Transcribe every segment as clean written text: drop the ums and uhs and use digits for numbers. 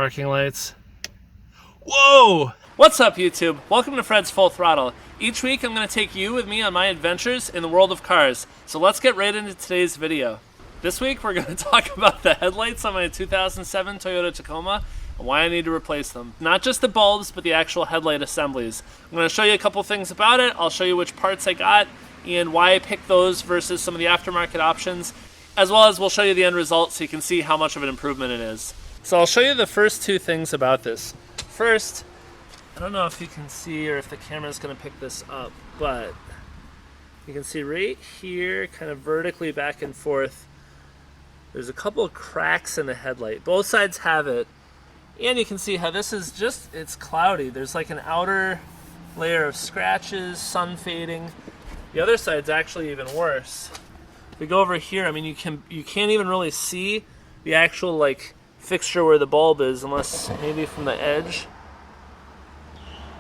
parking lights. Whoa! What's up, YouTube? Welcome to Fred's Full Throttle. Each week I'm going to take you with me on my adventures in the world of cars. So let's get right into today's video. This week we're going to talk about the headlights on my 2007 Toyota Tacoma and why I need to replace them. Not just the bulbs, but the actual headlight assemblies. I'm going to show you a couple things about it. I'll show you which parts I got and why I picked those versus some of the aftermarket options, as well as we'll show you the end result so you can see how much of an improvement it is. So I'll show you the first two things about this. First, I don't know if you can see or if the camera's going to pick this up, but you can see right here, kind of vertically back and forth, there's a couple of cracks in the headlight. Both sides have it, and you can see how this is just, it's cloudy. There's like an outer layer of scratches, sun fading. The other side's actually even worse. If we go over here, I mean, you can't even really see the actual like fixture where the bulb is, unless maybe from the edge.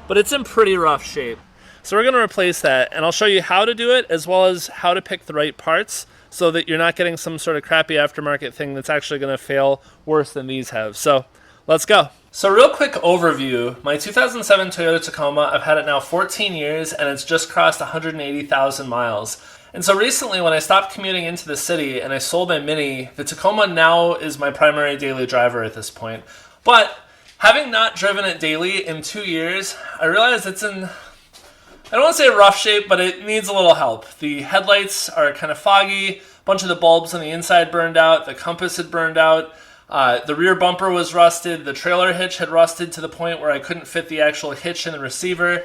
But it's in pretty rough shape. So we're going to replace that, and I'll show you how to do it, as well as how to pick the right parts so that you're not getting some sort of crappy aftermarket thing that's actually going to fail worse than these have. So let's go. So real quick overview, my 2007 Toyota Tacoma, I've had it now 14 years and it's just crossed 180,000 miles. And so recently when I stopped commuting into the city and I sold my Mini, the Tacoma now is my primary daily driver at this point. But having not driven it daily in 2 years, I realized it's in, I don't want to say rough shape, but it needs a little help. The headlights are kind of foggy, a bunch of the bulbs on the inside burned out, the compass had burned out. The rear bumper was rusted, the trailer hitch had rusted to the point where I couldn't fit the actual hitch in the receiver,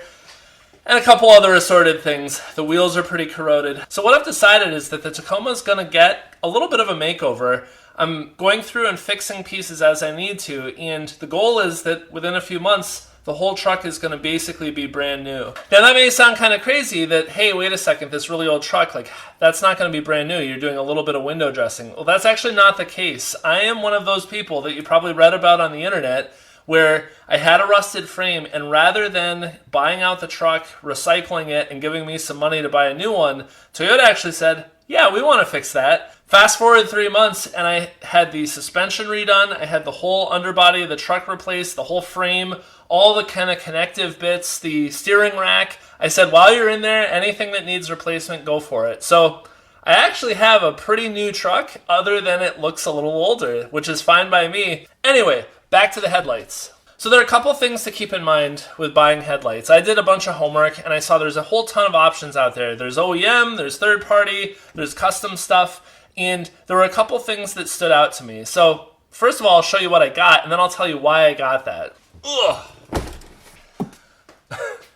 and a couple other assorted things. The wheels are pretty corroded. So what I've decided is that the Tacoma is going to get a little bit of a makeover. I'm going through and fixing pieces as I need to, and the goal is that within a few months, the whole truck is going to basically be brand new. Now that may sound kind of crazy that, hey, wait a second, this really old truck, like that's not going to be brand new. You're doing a little bit of window dressing. Well, that's actually not the case. I am one of those people that you probably read about on the internet where I had a rusted frame, and rather than buying out the truck, recycling it, and giving me some money to buy a new one, Toyota actually said, yeah, we want to fix that. Fast forward 3 months, and I had the suspension redone, I had the whole underbody of the truck replaced, the whole frame, all the kind of connective bits, the steering rack. I said, while you're in there, anything that needs replacement, go for it. So I actually have a pretty new truck, other than it looks a little older, which is fine by me. Anyway, back to the headlights. So there are a couple things to keep in mind with buying headlights. I did a bunch of homework, and I saw there's a whole ton of options out there. There's OEM, there's third party, there's custom stuff, and there were a couple things that stood out to me. So first of all, I'll show you what I got, and then I'll tell you why I got that. Ugh.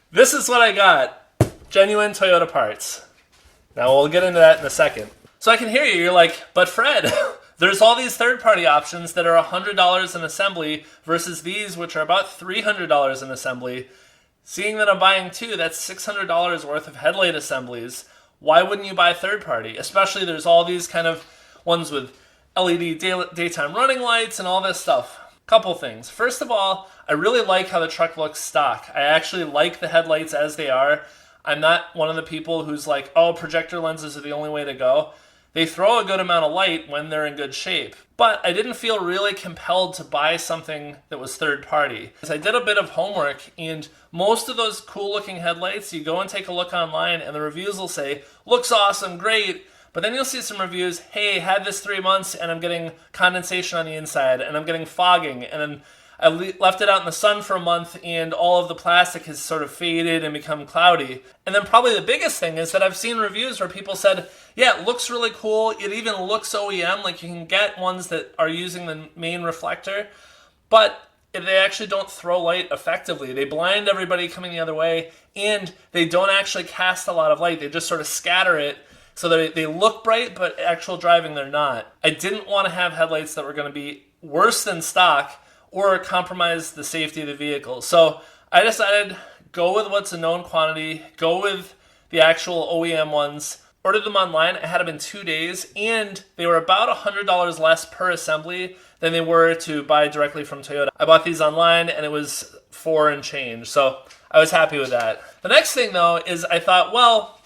This is what I got. Genuine Toyota parts. Now we'll get into that in a second. So I can hear you, you're like, but Fred, there's all these third-party options that are $100 in assembly versus these, which are about $300 in assembly. Seeing that I'm buying two, that's $600 worth of headlight assemblies. Why wouldn't you buy third-party? Especially there's all these kind of ones with LED daytime running lights and all this stuff. Couple things. First of all, I really like how the truck looks stock. I actually like the headlights as they are. I'm not one of the people who's like, oh, projector lenses are the only way to go. They throw a good amount of light when they're in good shape. But I didn't feel really compelled to buy something that was third party. I did a bit of homework, and most of those cool looking headlights, you go and take a look online and the reviews will say, looks awesome, great. But then you'll see some reviews, hey, had this 3 months and I'm getting condensation on the inside and I'm getting fogging, and then I left it out in the sun for a month and all of the plastic has sort of faded and become cloudy. And then probably the biggest thing is that I've seen reviews where people said, yeah, it looks really cool, it even looks OEM, like you can get ones that are using the main reflector, but they actually don't throw light effectively. They blind everybody coming the other way, and they don't actually cast a lot of light. They just sort of scatter it. So they look bright, but actual driving they're not. I didn't want to have headlights that were going to be worse than stock or compromise the safety of the vehicle. So I decided, go with what's a known quantity, go with the actual OEM ones, ordered them online. I had them in 2 days, and they were about $100 less per assembly than they were to buy directly from Toyota. I bought these online, and it was $4 and change, so I was happy with that. The next thing, though, is I thought, well,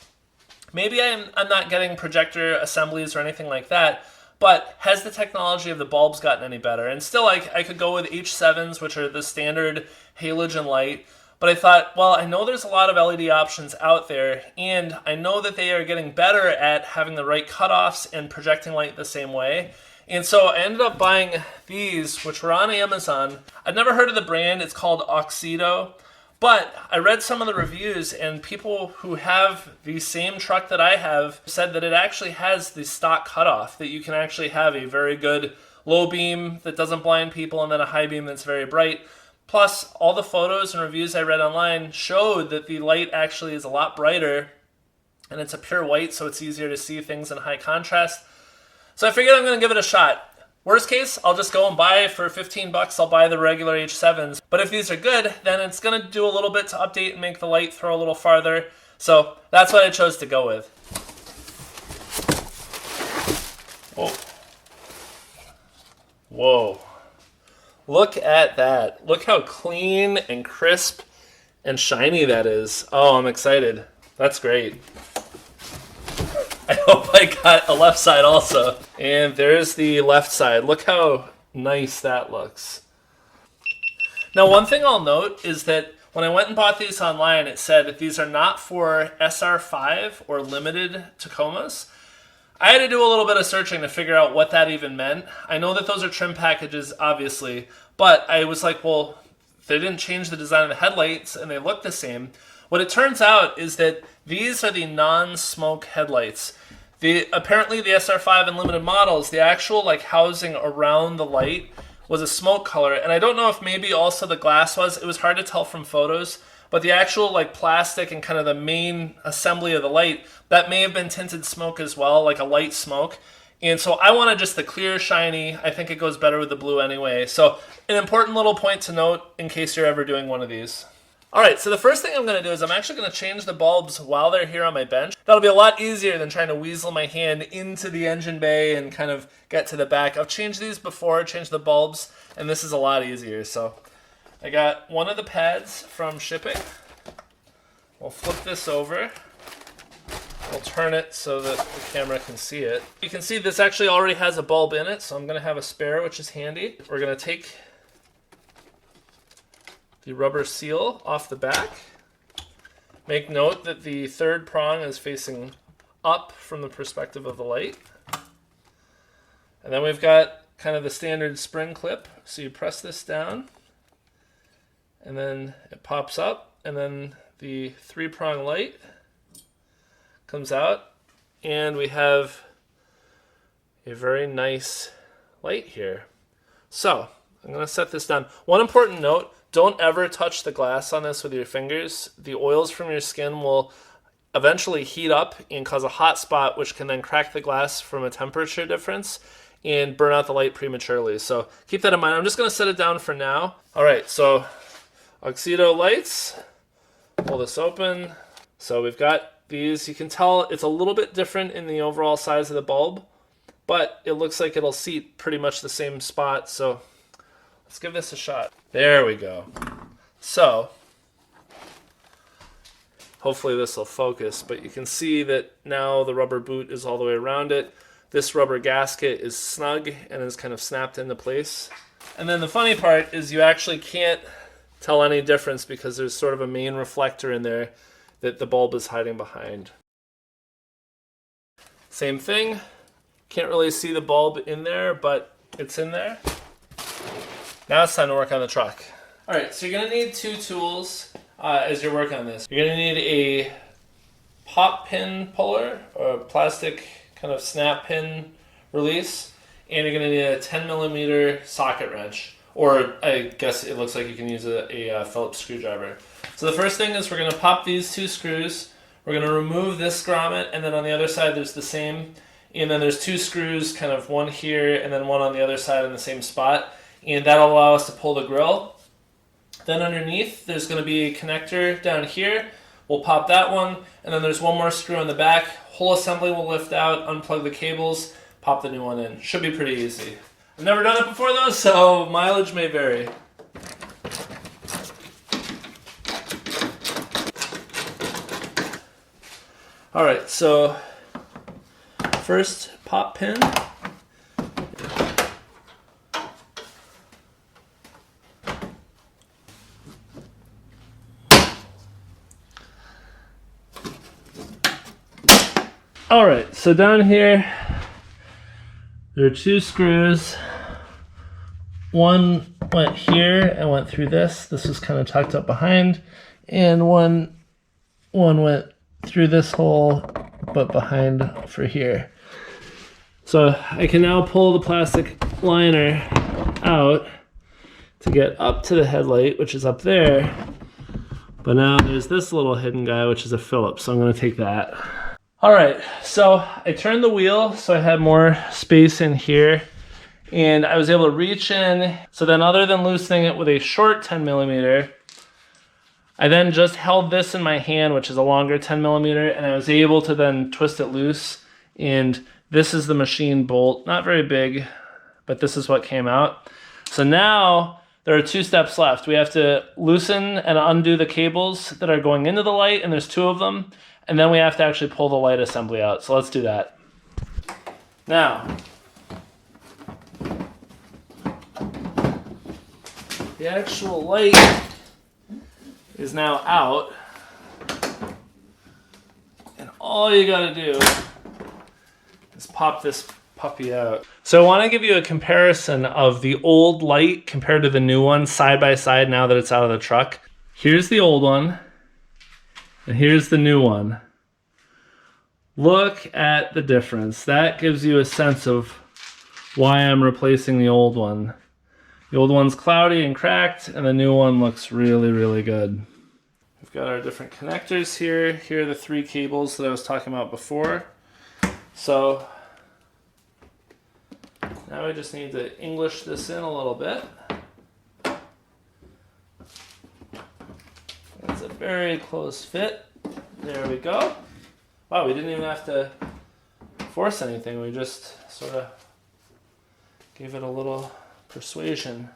maybe I'm not getting projector assemblies or anything like that, but has the technology of the bulbs gotten any better? And still, I could go with H7s, which are the standard halogen light. But I thought, well, I know there's a lot of LED options out there, and I know that they are getting better at having the right cutoffs and projecting light the same way. And so I ended up buying these, which were on Amazon. I'd never heard of the brand. It's called AUXITO. But I read some of the reviews, and people who have the same truck that I have said that it actually has the stock cutoff, that you can actually have a very good low beam that doesn't blind people and then a high beam that's very bright. Plus, all the photos and reviews I read online showed that the light actually is a lot brighter, and it's a pure white, so it's easier to see things in high contrast. So I figured I'm going to give it a shot. Worst case, I'll just go and buy for 15 bucks. I'll buy the regular H7s. But if these are good, then it's going to do a little bit to update and make the light throw a little farther. So that's what I chose to go with. Whoa. Whoa. Look at that. Look how clean and crisp and shiny that is. Oh, I'm excited. That's great. I hope I got a left side also. And there's the left side. Look how nice that looks. Now, one thing I'll note is that when I went and bought these online, it said that these are not for SR5 or limited Tacomas. I had to do a little bit of searching to figure out what that even meant. I know that those are trim packages, obviously, but I was like, well, they didn't change the design of the headlights and they look the same. What it turns out is that these are the non-smoke headlights. Apparently the SR5 and limited models, the actual housing around the light was a smoke color, and I don't know if maybe also the glass was. It was hard to tell from photos. But the actual plastic and kind of the main assembly of the light, that may have been tinted smoke as well, like a light smoke. And so I wanted just the clear, shiny. I think it goes better with the blue anyway. So an important little point to note in case you're ever doing one of these. All right, so the first thing I'm going to do is I'm actually going to change the bulbs while they're here on my bench. That'll be a lot easier than trying to weasel my hand into the engine bay and kind of get to the back. I've changed these before, changed the bulbs, and this is a lot easier. So I got one of the pads from shipping. We'll flip this over. We'll turn it so that the camera can see it. You can see this actually already has a bulb in it, so I'm going to have a spare, which is handy. We're going to take the rubber seal off the back. Make note that the third prong is facing up from the perspective of the light. And then we've got kind of the standard spring clip. So you press this down, and then it pops up, and then the three-prong light comes out, and we have a very nice light here. So I'm going to set this down. One important note, don't ever touch the glass on this with your fingers. The oils from your skin will eventually heat up and cause a hot spot, which can then crack the glass from a temperature difference and burn out the light prematurely. So keep that in mind. I'm just going to set it down for now. All right, so AUXITO lights. Pull this open. So we've got these. You can tell it's a little bit different in the overall size of the bulb, but it looks like it'll seat pretty much the same spot. So let's give this a shot. There we go. So hopefully this will focus, but you can see that now the rubber boot is all the way around it. This rubber gasket is snug and is kind of snapped into place. And then the funny part is you actually can't tell any difference because there's sort of a main reflector in there that the bulb is hiding behind. Same thing. Can't really see the bulb in there, but it's in there. Now it's time to work on the truck. All right, so you're gonna need two tools as you're working on this. You're gonna need a pop pin puller or a plastic kind of snap pin release, and you're gonna need a 10mm socket wrench, or I guess it looks like you can use a Phillips screwdriver. So the first thing is we're gonna pop these two screws. We're gonna remove this grommet, and then on the other side there's the same, and then there's two screws, kind of one here and then one on the other side in the same spot. And that'll allow us to pull the grill. Then underneath, there's going to be a connector down here. We'll pop that one, and then there's one more screw in the back. Whole assembly will lift out, unplug the cables, pop the new one in. Should be pretty easy. I've never done it before though, so mileage may vary. All right, so first pop pin. All right, so down here, there are 2 screws. One went here and went through this. This was kind of tucked up behind. And one went through this hole, but behind for here. So I can now pull the plastic liner out to get up to the headlight, which is up there. But now there's this little hidden guy, which is a Phillips, so I'm gonna take that. All right, so I turned the wheel so I had more space in here, and I was able to reach in. So then other than loosening it with a short 10mm, I then just held this in my hand, which is a longer 10mm, and I was able to then twist it loose. And this is the machine bolt, not very big, but this is what came out. So now there are 2 steps left. We have to loosen and undo the cables that are going into the light, and there's 2 of them. And then we have to actually pull the light assembly out. So let's do that. Now, the actual light is now out. And all you gotta do is pop this puppy out. So I wanna give you a comparison of the old light compared to the new one side by side now that it's out of the truck. Here's the old one, and here's the new one. Look at the difference. That gives you a sense of why I'm replacing the old one. The old one's cloudy and cracked, and the new one looks really, really good. We've got our different connectors here. Here are the 3 cables that I was talking about before. So now we just need to English this in a little bit. That's a very close fit. There we go. Wow, we didn't even have to force anything. We just sort of gave it a little persuasion.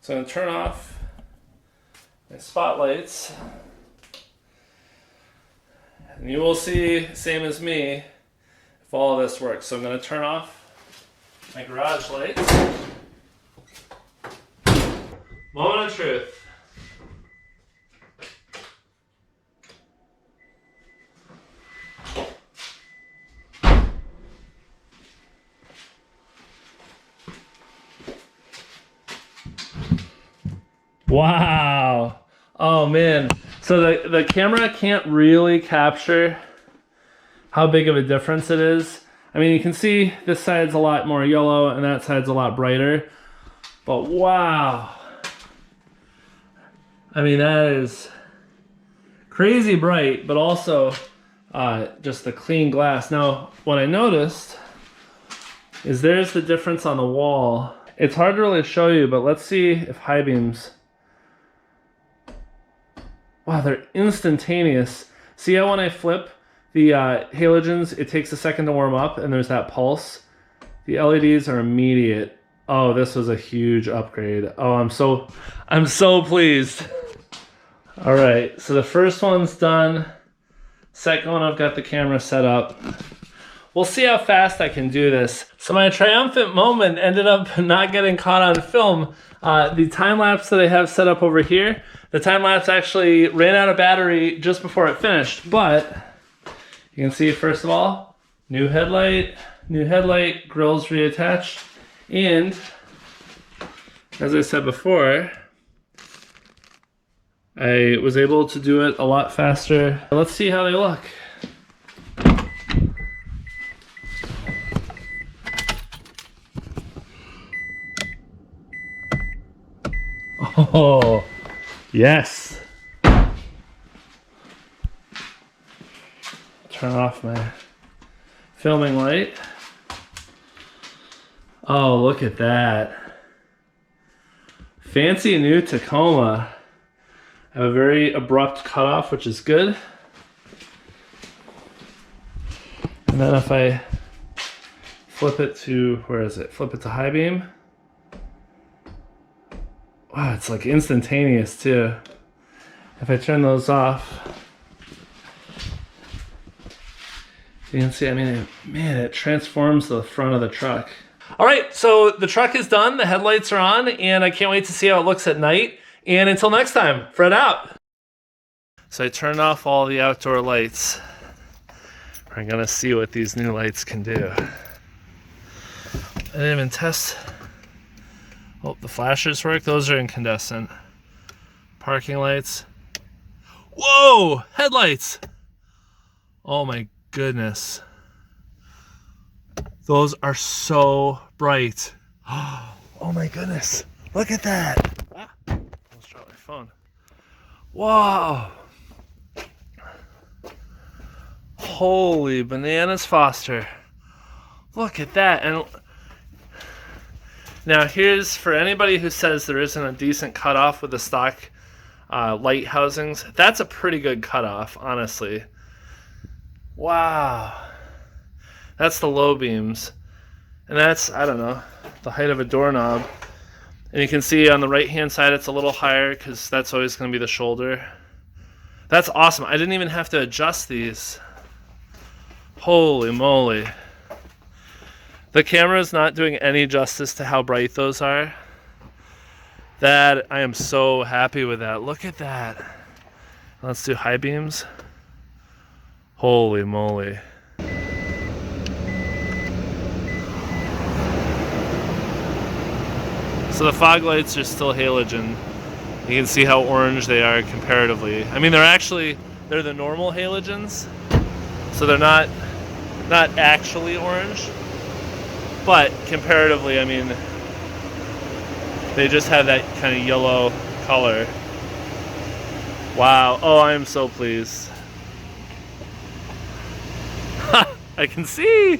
So I'm going to turn off my spotlights. And you will see, same as me, if all of this works. So I'm going to turn off my garage lights. Moment of truth. Wow. Oh man. So the camera can't really capture how big of a difference it is. I mean, you can see this side's a lot more yellow and that side's a lot brighter. But wow. I mean, that is crazy bright, but also just the clean glass. Now, what I noticed is there's the difference on the wall. It's hard to really show you, but let's see if high beams. Wow, they're instantaneous. See how when I flip the halogens, it takes a second to warm up and there's that pulse? The LEDs are immediate. Oh, this was a huge upgrade. Oh, I'm so pleased. All right, so the first one's done. Second one, I've got the camera set up. We'll see how fast I can do this. So my triumphant moment ended up not getting caught on film. The time lapse that I have set up over here, the time lapse actually ran out of battery just before it finished, but you can see, first of all, new headlight, grills reattached, and as I said before, I was able to do it a lot faster. Let's see how they look. Oh, yes. Turn off my filming light. Oh, look at that. Fancy new Tacoma. I have a very abrupt cutoff, which is good. And then if I flip it to, where is it? Flip it to high beam. Wow, it's like instantaneous too. If I turn those off, you can see, I mean, man, it transforms the front of the truck. All right, so the truck is done, the headlights are on, and I can't wait to see how it looks at night. And until next time, Fred out. So I turned off all the outdoor lights. We're gonna see what these new lights can do. I didn't even test. Oh, the flashers work. Those are incandescent. Parking lights. Whoa! Headlights! Oh my goodness. Those are so bright. Oh my goodness. Look at that. Ah, almost dropped my phone. Wow. Holy bananas Foster. Look at that. And now here's for anybody who says there isn't a decent cutoff with the stock light housings. That's a pretty good cutoff, honestly. Wow. That's the low beams. And that's, I don't know, the height of a doorknob. And you can see on the right hand side it's a little higher because that's always going to be the shoulder. That's awesome. I didn't even have to adjust these. Holy moly. The camera is not doing any justice to how bright those are. That, I am so happy with that. Look at that. Let's do high beams. Holy moly. So the fog lights are still halogen. You can see how orange they are comparatively. I mean, they're the normal halogens. So they're not actually orange. But comparatively, I mean, they just have that kind of yellow color. Wow. Oh, I am so pleased. I can see.